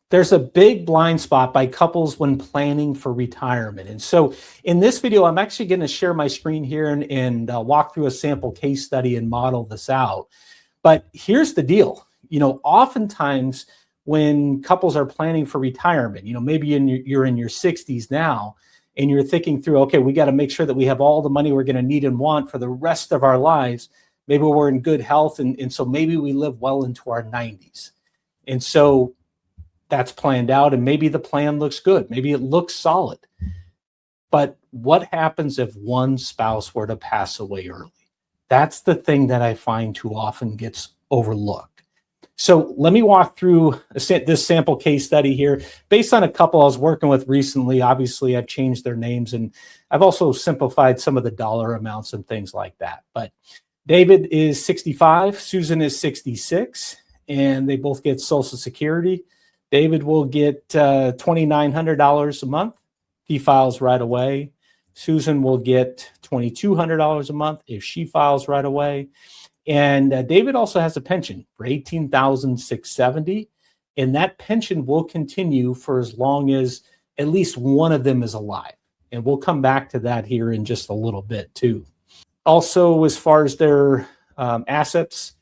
There's a big blind spot by couples when planning for retirement. And so in this video, I'm actually going to share my screen here and walk through a sample case study and model this out. But here's the deal. Oftentimes when couples are planning for retirement, maybe you're in your 60s now and you're thinking through, okay, we got to make sure that we have all the money we're going to need and want for the rest of our lives. Maybe we're in good health. And so maybe we live well into our 90s. And so that's planned out, and maybe the plan looks good. Maybe it looks solid. But what happens if one spouse were to pass away early? That's the thing that I find too often gets overlooked. So let me walk through this sample case study here based on a couple I was working with recently. Obviously, I've changed their names, and I've also simplified some of the dollar amounts and things like that. But David is 65, Susan is 66, and they both get Social Security. David will get $2,900 a month. He files right away. Susan will get $2,200 a month if she files right away. And David also has a pension for $18,670, and that pension will continue for as long as at least one of them is alive. And we'll come back to that here in just a little bit too. Also, as far as their assets,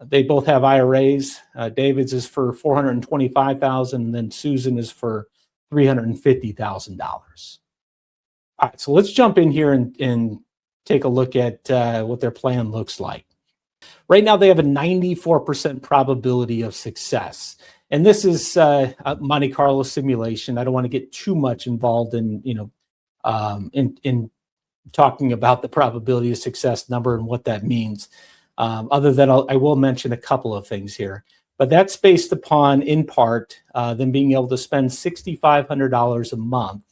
they both have IRAs. David's is for $425,000, and then Susan is for $350,000. All right, so let's jump in here and take a look at what their plan looks like. Right now, they have a 94% probability of success, and this is a Monte Carlo simulation. I don't want to get too much involved in in talking about the probability of success number and what that means. Other than I will mention a couple of things here, but that's based upon, in part, them being able to spend $6,500 a month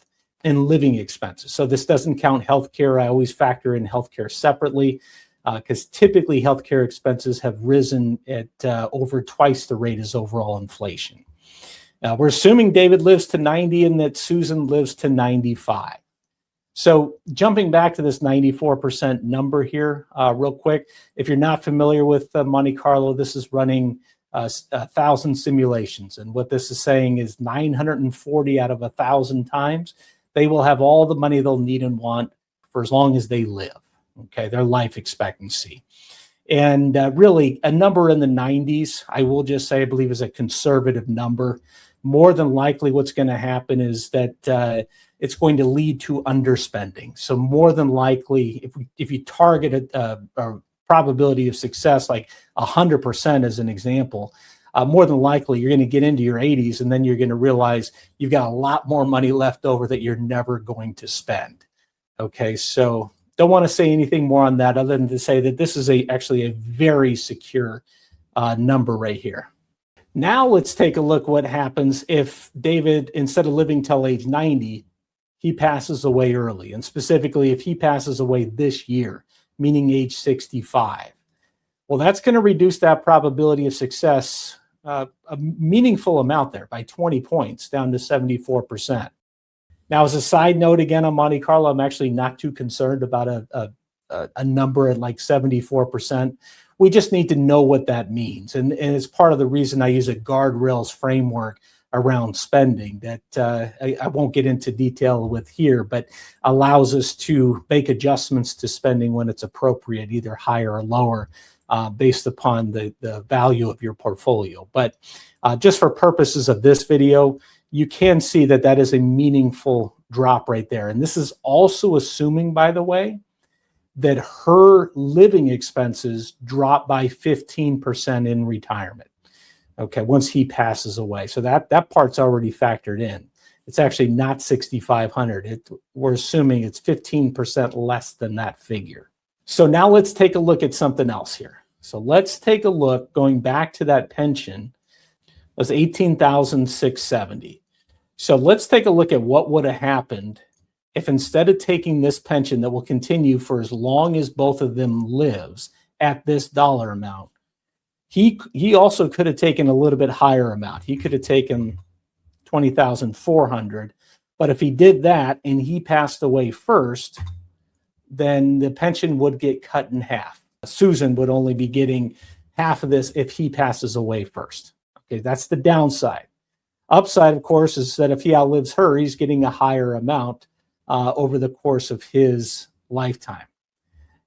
in living expenses. So this doesn't count healthcare. I always factor in healthcare separately because typically healthcare expenses have risen at over twice the rate as overall inflation. We're assuming David lives to 90 and that Susan lives to 95. So jumping back to this 94% number here real quick, if you're not familiar with Monte Carlo, this is running 1,000 simulations. And what this is saying is 940 out of 1,000 times, they will have all the money they'll need and want for as long as they live, okay, their life expectancy. And really, a number in the 90s, I will just say, I believe is a conservative number. More than likely what's going to happen is that it's going to lead to underspending. So more than likely, if you target a probability of success like 100% as an example, more than likely you're going to get into your 80s and then you're going to realize you've got a lot more money left over that you're never going to spend. Okay, so don't want to say anything more on that other than to say that this is actually a very secure number right here. Now let's take a look what happens if David, instead of living till age 90, he passes away early, and specifically if he passes away this year, meaning age 65. Well, that's going to reduce that probability of success a meaningful amount there by 20 points down to 74%. Now, as a side note, again, on Monte Carlo, I'm actually not too concerned about a number at like 74%. We just need to know what that means. And it's part of the reason I use a guardrails framework around spending that I won't get into detail with here, but allows us to make adjustments to spending when it's appropriate, either higher or lower, based upon the value of your portfolio. But just for purposes of this video, you can see that that is a meaningful drop right there. And this is also assuming, by the way, that her living expenses drop by 15% in retirement. Okay, once he passes away. So that part's already factored in. It's actually not 6,500. We're assuming it's 15% less than that figure. So now let's take a look at something else here. So let's take a look, going back to that pension, was $18,670. So let's take a look at what would have happened if instead of taking this pension that will continue for as long as both of them lives at this dollar amount, he also could have taken a little bit higher amount. He could have taken $20,400. But if he did that and he passed away first, then the pension would get cut in half. Susan would only be getting half of this if he passes away first. Okay, that's the downside. Upside, of course, is that if he outlives her, he's getting a higher amount over the course of his lifetime.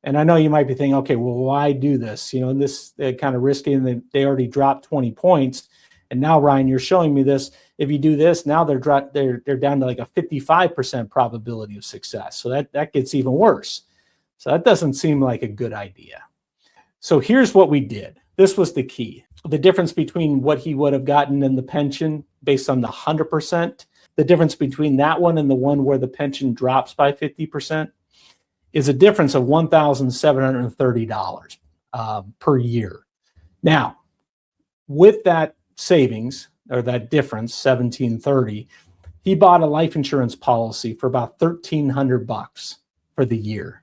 And I know you might be thinking, okay, well, why do this? You know, and this kind of risky, and they already dropped 20 points. And now, Ryan, you're showing me this. If you do this, now they're down to like a 55% probability of success. So that gets even worse. So that doesn't seem like a good idea. So here's what we did. This was the key. The difference between what he would have gotten in the pension based on the 100%, the difference between that one and the one where the pension drops by 50%, is a difference of $1,730 per year. Now, with that savings, or that difference, $1,730, he bought a life insurance policy for about $1,300 for the year.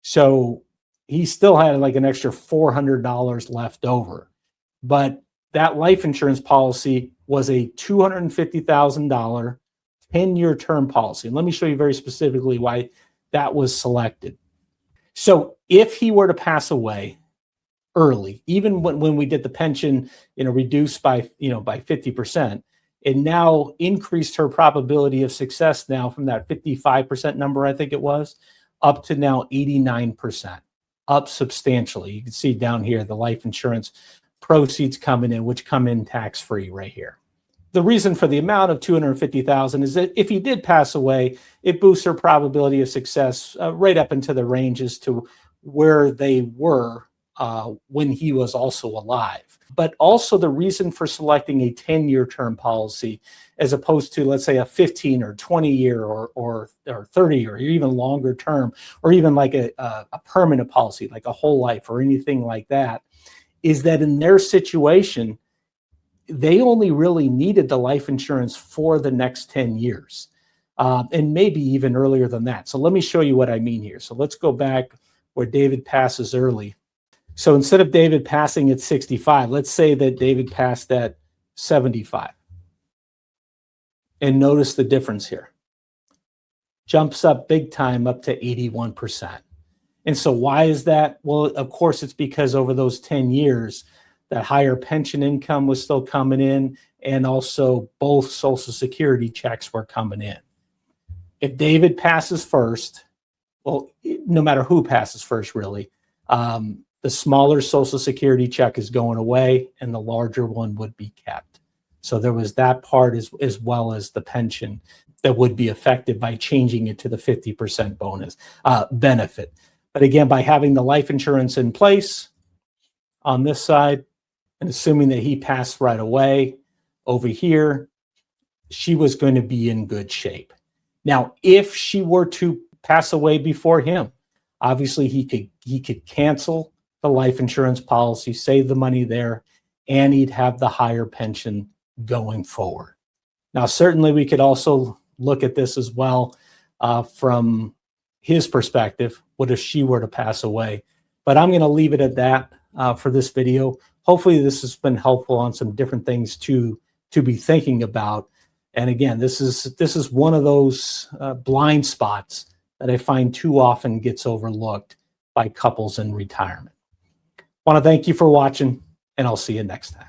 So he still had like an extra $400 left over. But that life insurance policy was a $250,000 10-year term policy. And let me show you very specifically why that was selected. So if he were to pass away early, even when we did the pension, reduced by 50%, it now increased her probability of success now from that 55% number, I think it was, up to now 89%, up substantially. You can see down here the life insurance proceeds coming in, which come in tax-free right here. The reason for the amount of $250,000 is that if he did pass away, it boosts her probability of success right up into the ranges to where they were when he was also alive. But also the reason for selecting a 10-year term policy as opposed to, let's say, a 15 or 20-year or 30 or even longer term, or even like a permanent policy, like a whole life or anything like that, is that in their situation, they only really needed the life insurance for the next 10 years, and maybe even earlier than that. So let me show you what I mean here. So let's go back where David passes early. So instead of David passing at 65, let's say that David passed at 75. And notice the difference here. Jumps up big time, up to 81%. And so why is that? Well, of course, it's because over those 10 years, that higher pension income was still coming in, and also both Social Security checks were coming in. If David passes first, well, no matter who passes first, really, the smaller Social Security check is going away and the larger one would be kept. So there was that part as well as the pension that would be affected by changing it to the 50% bonus benefit. But again, by having the life insurance in place on this side, and assuming that he passed right away over here, she was going to be in good shape. Now, if she were to pass away before him, obviously he could cancel the life insurance policy, save the money there, and he'd have the higher pension going forward. Now, certainly we could also look at this as well from his perspective. What if she were to pass away? But I'm going to leave it at that for this video. Hopefully this has been helpful on some different things to be thinking about. And again, this is one of those blind spots that I find too often gets overlooked by couples in retirement. I want to thank you for watching, and I'll see you next time.